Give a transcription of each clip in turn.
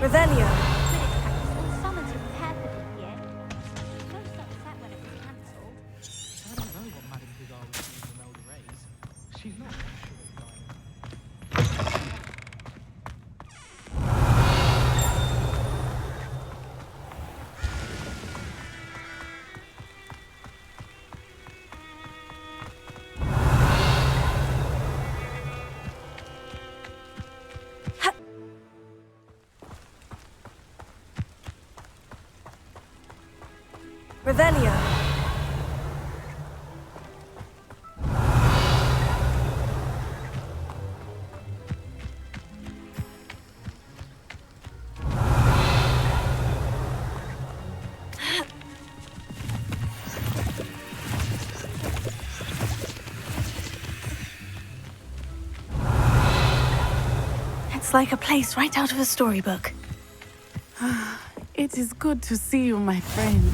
Revelio. All summer to prepare for this year. So upset when it was cancelled. I don't know what Madame Pigar was doing with Elder Rays. She's not sure of Revelio. It's like a place right out of a storybook. It is good to see you, my friend.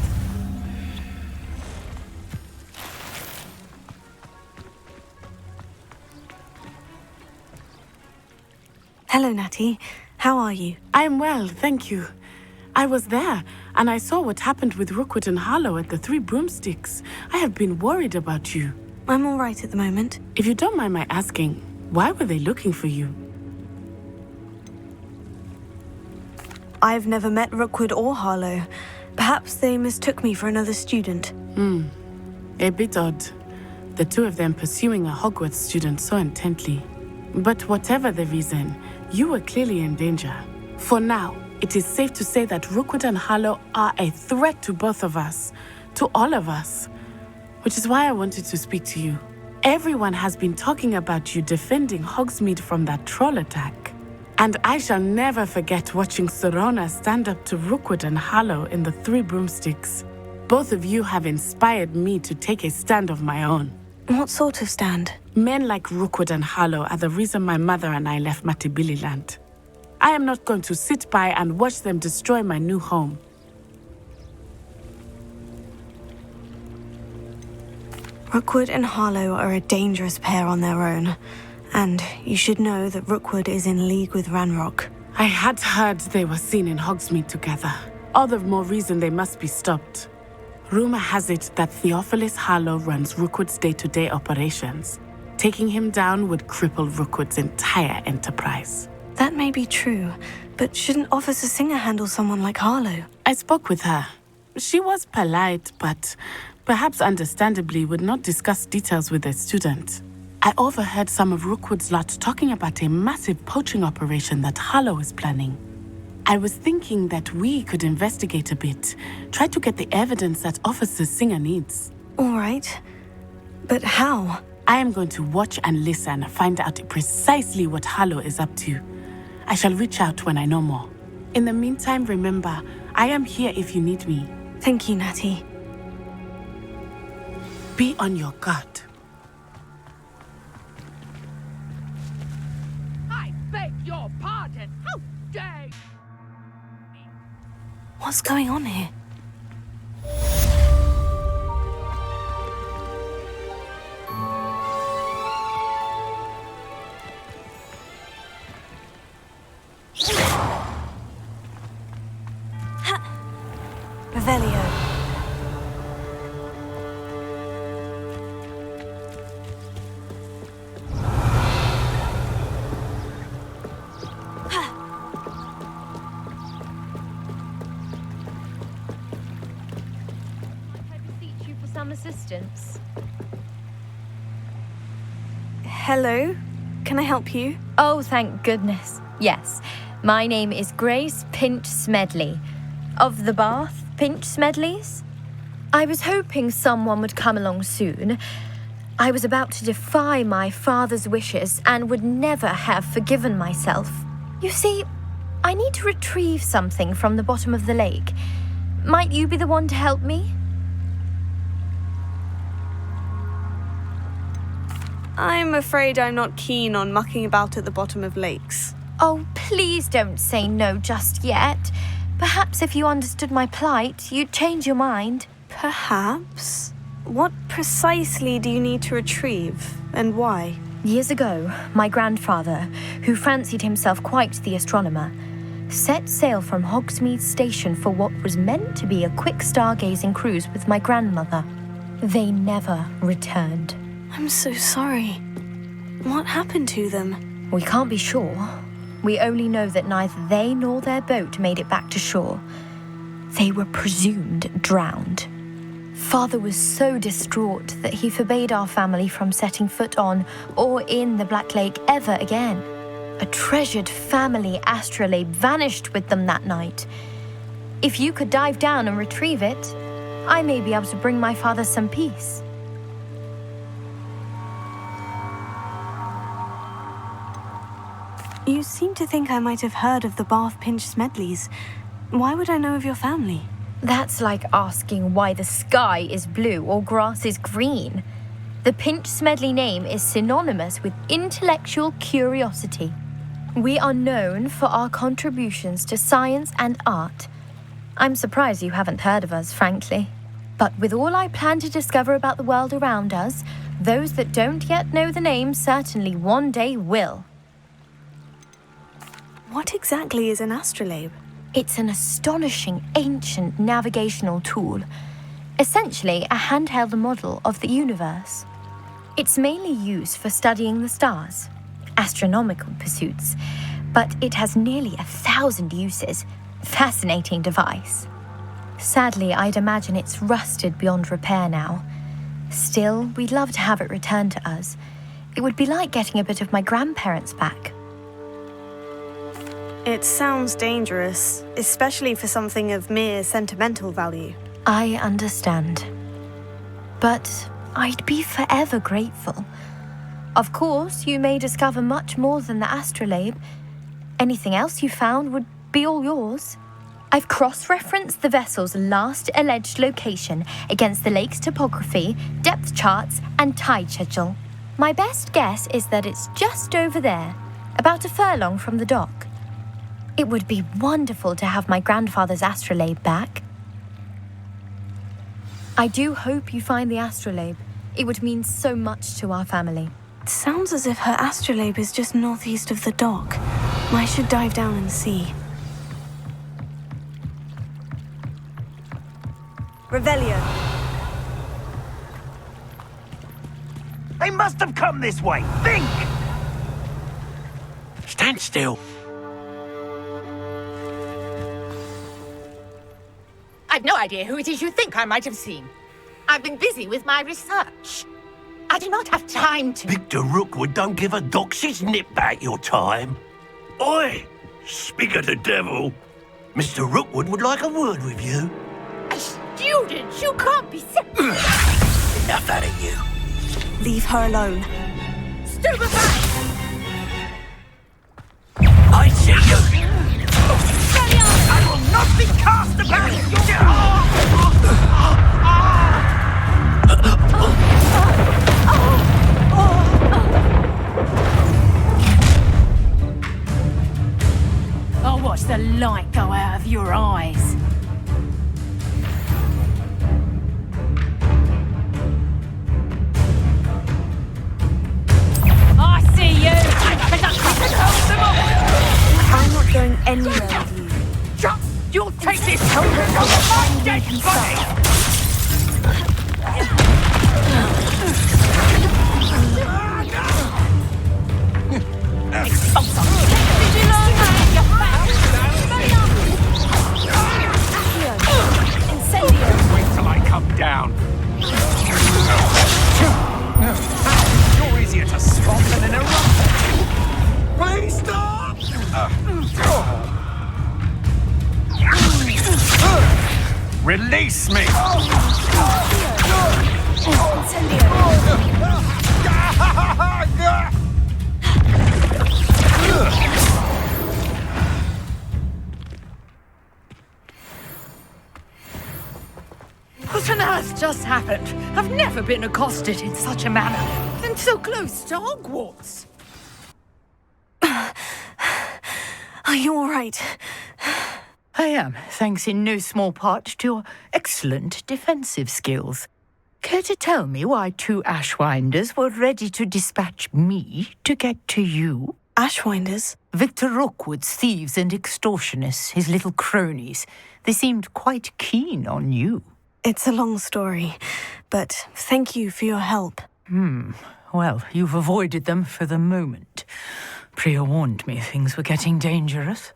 Hello, Natty. How are you? I am well, thank you. I was there, and I saw what happened with Rookwood and Harlow at the Three Broomsticks. I have been worried about you. I'm all right at the moment. If you don't mind my asking, why were they looking for you? I've never met Rookwood or Harlow. Perhaps they mistook me for another student. A bit odd. The two of them pursuing a Hogwarts student so intently. But whatever the reason, you were clearly in danger. For now, it is safe to say that Rookwood and Harlow are a threat to both of us, to all of us. Which is why I wanted to speak to you. Everyone has been talking about you defending Hogsmeade from that troll attack. And I shall never forget watching Sorona stand up to Rookwood and Harlow in the Three Broomsticks. Both of you have inspired me to take a stand of my own. What sort of stand? Men like Rookwood and Harlow are the reason my mother and I left Matibili I am not going to sit by and watch them destroy my new home. Rookwood and Harlow are a dangerous pair on their own. And you should know that Rookwood is in league with Ranrock. I had heard they were seen in Hogsmeade together. All the more reason they must be stopped. Rumor has it that Theophilus Harlow runs Rookwood's day-to-day operations. Taking him down would cripple Rookwood's entire enterprise. That may be true, but shouldn't Officer Singer handle someone like Harlow? I spoke with her. She was polite, but perhaps understandably would not discuss details with a student. I overheard some of Rookwood's lot talking about a massive poaching operation that Harlow is planning. I was thinking that we could investigate a bit, try to get the evidence that Officer Singer needs. All right. But how? I am going to watch and listen and find out precisely what Harlow is up to. I shall reach out when I know more. In the meantime, remember, I am here if you need me. Thank you, Natty. Be on your guard. I beg your pardon. How dare you? What's going on here? Revelio. I beseech you for some assistance. Hello? Can I help you? Oh, thank goodness. Yes, my name is Grace Pinch Smedley. Of the Bath Pinch Smedleys? I was hoping someone would come along soon. I was about to defy my father's wishes and would never have forgiven myself. You see, I need to retrieve something from the bottom of the lake. Might you be the one to help me? I'm afraid I'm not keen on mucking about at the bottom of lakes. Oh, please don't say no just yet. Perhaps if you understood my plight, you'd change your mind. Perhaps? What precisely do you need to retrieve, and why? Years ago, my grandfather, who fancied himself quite the astronomer, set sail from Hogsmeade Station for what was meant to be a quick stargazing cruise with my grandmother. They never returned. I'm so sorry. What happened to them? We can't be sure. We only know that neither they nor their boat made it back to shore. They were presumed drowned. Father was so distraught that he forbade our family from setting foot on or in the Black Lake ever again. A treasured family astrolabe vanished with them that night. If you could dive down and retrieve it, I may be able to bring my father some peace. You seem to think I might have heard of the Bath Pinch Smedleys. Why would I know of your family? That's like asking why the sky is blue or grass is green. The Pinch Smedley name is synonymous with intellectual curiosity. We are known for our contributions to science and art. I'm surprised you haven't heard of us, frankly. But with all I plan to discover about the world around us, those that don't yet know the name certainly one day will. What exactly is an astrolabe? It's an astonishing ancient navigational tool, essentially a handheld model of the universe. It's mainly used for studying the stars, astronomical pursuits, but it has nearly 1,000 uses. Fascinating device. Sadly, I'd imagine it's rusted beyond repair now. Still, we'd love to have it returned to us. It would be like getting a bit of my grandparents back. It sounds dangerous, especially for something of mere sentimental value. I understand. But I'd be forever grateful. Of course, you may discover much more than the astrolabe. Anything else you found would be all yours. I've cross-referenced the vessel's last alleged location against the lake's topography, depth charts, and tide schedule. My best guess is that it's just over there, about a furlong from the dock. It would be wonderful to have my grandfather's astrolabe back. I do hope you find the astrolabe. It would mean so much to our family. It sounds as if her astrolabe is just northeast of the dock. I should dive down and see. Revelio. They must have come this way. Think! Stand still. I've no idea who it is you think I might have seen. I've been busy with my research. I do not have time to... Victor Rookwood don't give a doxy's nip back your time. Oi! Speak of the devil. Mr. Rookwood would like a word with you. A student? You can't be... Enough out of you. Leave her alone. Stupefy! I see you. I will not be cast about. I'll watch the light go out of your eyes. I see you! I'm not going anywhere with you. You'll take this home with my dead body! Wait till I come down. You're easier to spot than an eruption. Release me! What on earth just happened? I've never been accosted in such a manner. And so close to Hogwarts. Are you all right? I am, thanks in no small part to your excellent defensive skills. Care to tell me why 2 Ashwinders were ready to dispatch me to get to you? Ashwinders? Victor Rookwood's thieves and extortionists, his little cronies. They seemed quite keen on you. It's a long story, but thank you for your help. Well, you've avoided them for the moment. Priya warned me things were getting dangerous.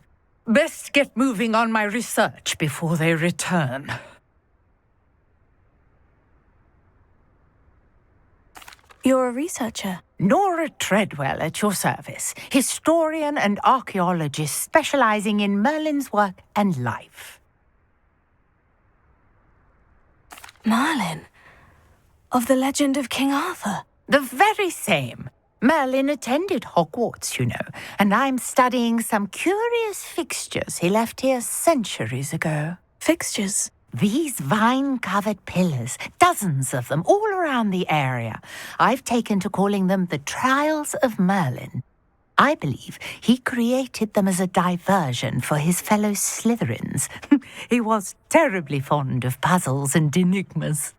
Best get moving on my research before they return. You're a researcher? Nora Treadwell at your service, historian and archaeologist specializing in Merlin's work and life. Merlin? Of the legend of King Arthur? The very same. Merlin attended Hogwarts, you know, and I'm studying some curious fixtures he left here centuries ago. Fixtures? These vine-covered pillars, dozens of them, all around the area. I've taken to calling them the Trials of Merlin. I believe he created them as a diversion for his fellow Slytherins. He was terribly fond of puzzles and enigmas.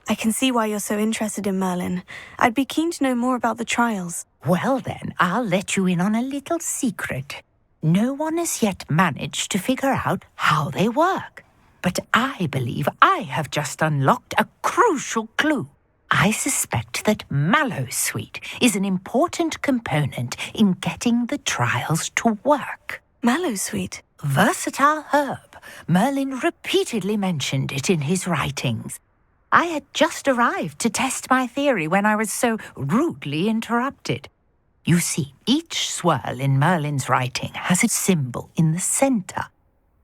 I can see why you're so interested in Merlin. I'd be keen to know more about the trials. Well then, I'll let you in on a little secret. No one has yet managed to figure out how they work. But I believe I have just unlocked a crucial clue. I suspect that Mallowsweet is an important component in getting the trials to work. Mallowsweet? Versatile herb. Merlin repeatedly mentioned it in his writings. I had just arrived to test my theory when I was so rudely interrupted. You see, each swirl in Merlin's writing has a symbol in the center.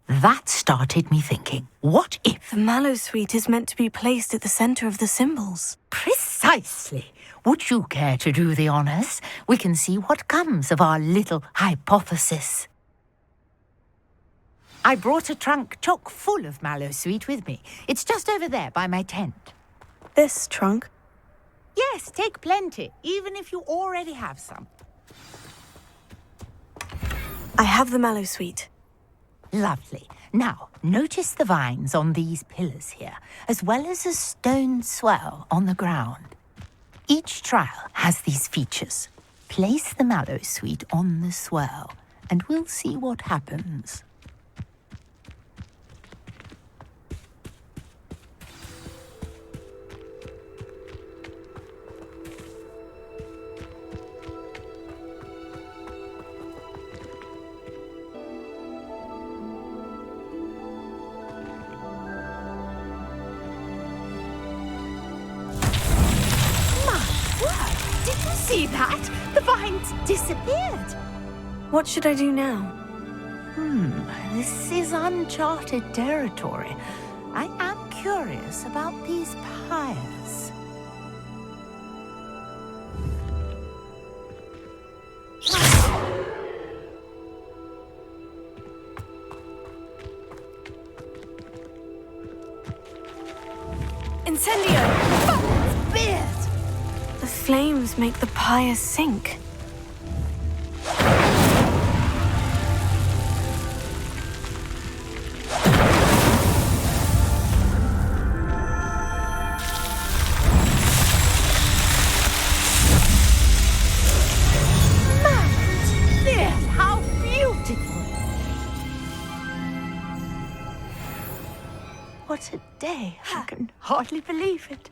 That started me thinking, what if... The Mallowsweet is meant to be placed at the center of the symbols. Precisely. Would you care to do the honors? We can see what comes of our little hypothesis. I brought a trunk chock full of Mallowsweet with me. It's just over there by my tent. This trunk? Yes, take plenty, even if you already have some. I have the Mallowsweet. Lovely. Now, notice the vines on these pillars here, as well as a stone swell on the ground. Each trial has these features. Place the Mallowsweet on the swell, and we'll see what happens. See that? The vines disappeared. What should I do now? This is uncharted territory. I am curious about these pyres. Incendio! Beard! The flames make the pyre sink. How beautiful! What a day. I can hardly believe it.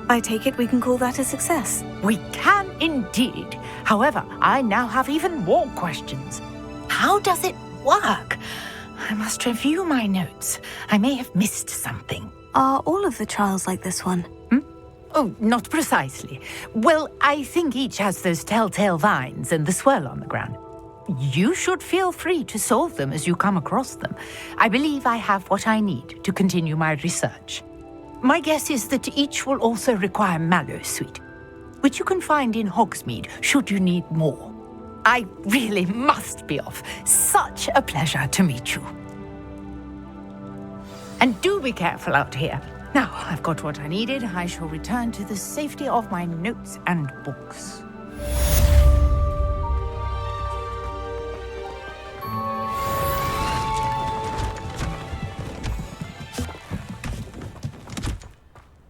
I take it we can call that a success. We can indeed. However, I now have even more questions. How does it work? I must review my notes. I may have missed something. Are all of the trials like this one? Oh, not precisely. Well, I think each has those telltale vines and the swirl on the ground. you should feel free to solve them as you come across them. I believe I have what I need to continue my research. My guess is that each will also require mallowsweet, which you can find in Hogsmeade should you need more. I really must be off. Such a pleasure to meet you. And do be careful out here. Now I've got what I needed, I shall return to the safety of my notes and books.